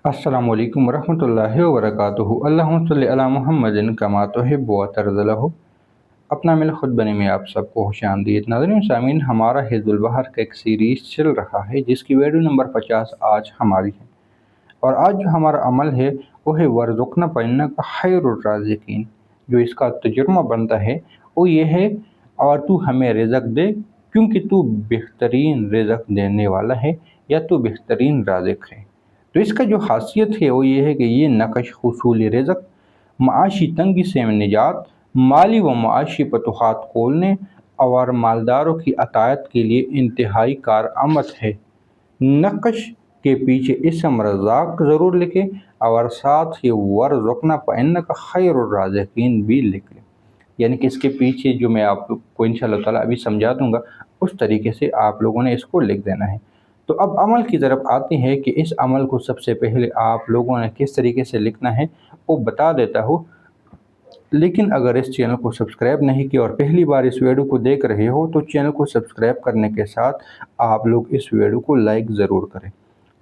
अस्सलामु अलैकुम वरहमतुल्लाहि वबरकातुहू। अल्लाहुम्मा सल्लि अला मुहम्मदिन कमा तुहिब्बु व तर्ज़लहू। अपना मिल खुद बनी में आप सबको खुशामदीद। नाज़रीन सामीन, हमारा हिज़्बुल बहर का एक सीरीज़ चल रहा है जिसकी वीडियो नंबर 50 आज हमारी है। और आज जो हमारा अमल है वो है वर्ज़ुक़ना फ़इन्नका खैरुर राज़िक़ीन। जो इसका तर्जुमा बनता है वो ये है, और तू हमें रिज़्क़ दे क्योंकि तू बेहतरीन रिज़्क़ देने वाला है या तू बेहतरीन राज़िक़ है। तो इसका जो खासियत है वो ये है कि ये नक़श हुसूल रिज़्क़, माशी तंगी से निजात, माली व माशी फतूहात खोलने और मालदारों की अतायत के लिए इंतहाई कारआमद है। नक़श के पीछे इसम रज़ाक़ ज़रूर लिखें और साथ ही वर्ज़ुक़ना फ़इन्नका खैरुर राज़िक़ीन भी लिख लें। यानी कि इसके पीछे जो मैं आपको इंशाअल्लाह ताला अभी समझा दूँगा उस तरीके से आप लोगों ने इसको लिख देना है। तो अब अमल की तरफ आते हैं कि इस अमल को सबसे पहले आप लोगों ने किस तरीके से लिखना है वो बता देता हूँ। लेकिन अगर इस चैनल को सब्सक्राइब नहीं किया और पहली बार इस वीडियो को देख रहे हो तो चैनल को सब्सक्राइब करने के साथ आप लोग इस वीडियो को लाइक ज़रूर करें।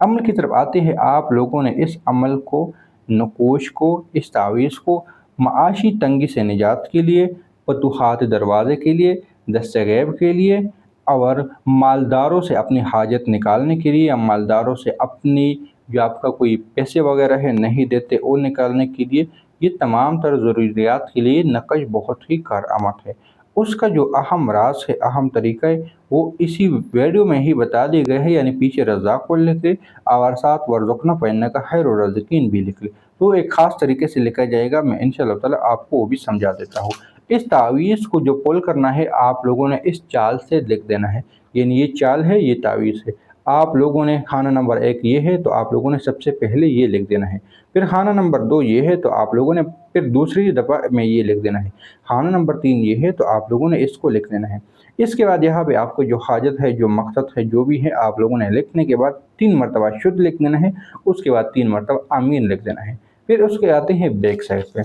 अमल की तरफ आते हैं। आप लोगों ने इस अमल को, नकोश को, इस तावीज़ को माशी तंगी से निजात के लिए, फतूहात दरवाज़े के लिए, दस्तगैब के लिए और मालदारों से अपनी हाजत निकालने के लिए, या मालदारों से अपनी जो आपका कोई पैसे वगैरह है नहीं देते वो निकालने के लिए, ये तमाम तर ज़रूरियात के लिए नक़श बहुत ही कारआमद है। उसका जो अहम राज है, अहम तरीका है, वो इसी वीडियो में ही बता दिए गए हैं। यानी पीछे रज़ाक़ को लिख ले और साथ वर्ज़ुक़ना फ़इन्नका खैरुर राज़िक़ीन भी लिख ले, तो एक ख़ास तरीके से लिखा जाएगा। मैं इंशाअल्लाह ताला आपको वो भी समझा देता हूँ। इस तावीज़ को जो पुल करना है आप लोगों ने इस चाल से लिख देना है। यानी ये चाल है, ये तावीज़ है। आप लोगों ने खाना नंबर 1 ये है तो आप लोगों ने सबसे पहले ये लिख देना है। फिर खाना नंबर 2 ये है तो आप लोगों ने फिर दूसरी दफ़ा में ये लिख देना है। खाना नंबर 3 ये है तो आप लोगों ने इसको लिख देना है। इसके बाद यहाँ पे आपको जो हाजत है, जो मकसद है, जो भी है आप लोगों ने लिखने के बाद 3 मरतबा शुद्ध लिख देना है। उसके बाद 3 मरतबा आमीन लिख देना है। फिर उसके आते हैं बैक साइड पे।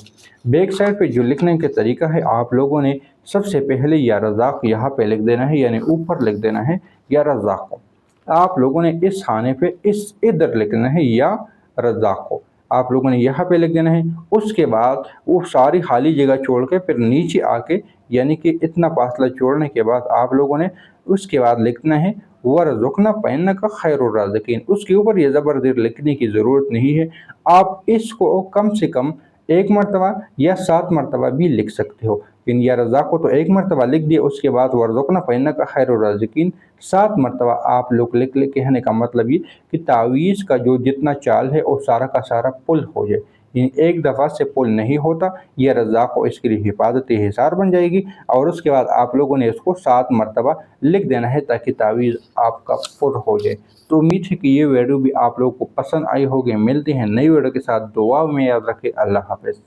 बैक साइड पे जो लिखने का तरीका है, आप लोगों ने सबसे पहले या रज़ाक़ यहाँ पे लिख देना है, यानी ऊपर लिख देना है या रज़ाक़ को। आप लोगों ने इस खाने पे इस इधर लिखना है या रज़ाक़ को आप लोगों ने यहाँ पे लिख देना है। उसके बाद वो सारी खाली जगह छोड़ के फिर नीचे आके, यानी कि इतना फासला छोड़ने के बाद आप लोगों ने उसके बाद लिखना है वर्ज़ुक़ना फ़इन्नका खैरुर राज़िक़ीन। उसके ऊपर ये ज़बर ज़ेर लिखने की ज़रूरत नहीं है। आप इसको कम से कम 1 मरतबा या 7 मरतबा भी लिख सकते हो। या रज़ाक़ को तो 1 मरतबा लिख दिया, उसके बाद वर्ज़ुक़ना फ़इन्नका खैरुर राज़िक़ीन 7 मरतबा आप लोग लिख ले। कहने का मतलब ये कि तावीज़ का जो जितना चाल है वो सारा का सारा पुल हो जाए। एक दफ़ा से पुल नहीं होता। यह रज़ाक़ को इसके लिए हिफाजती हिसार बन जाएगी और उसके बाद आप लोगों ने इसको 7 मरतबा लिख देना है ताकि तावीज़ आपका पुर हो जाए। तो उम्मीद है कि ये वीडियो भी आप लोगों को पसंद आई होगी। मिलते हैं नई वीडियो के साथ। दुआ में याद रखें। अल्लाह हाफ़िज़।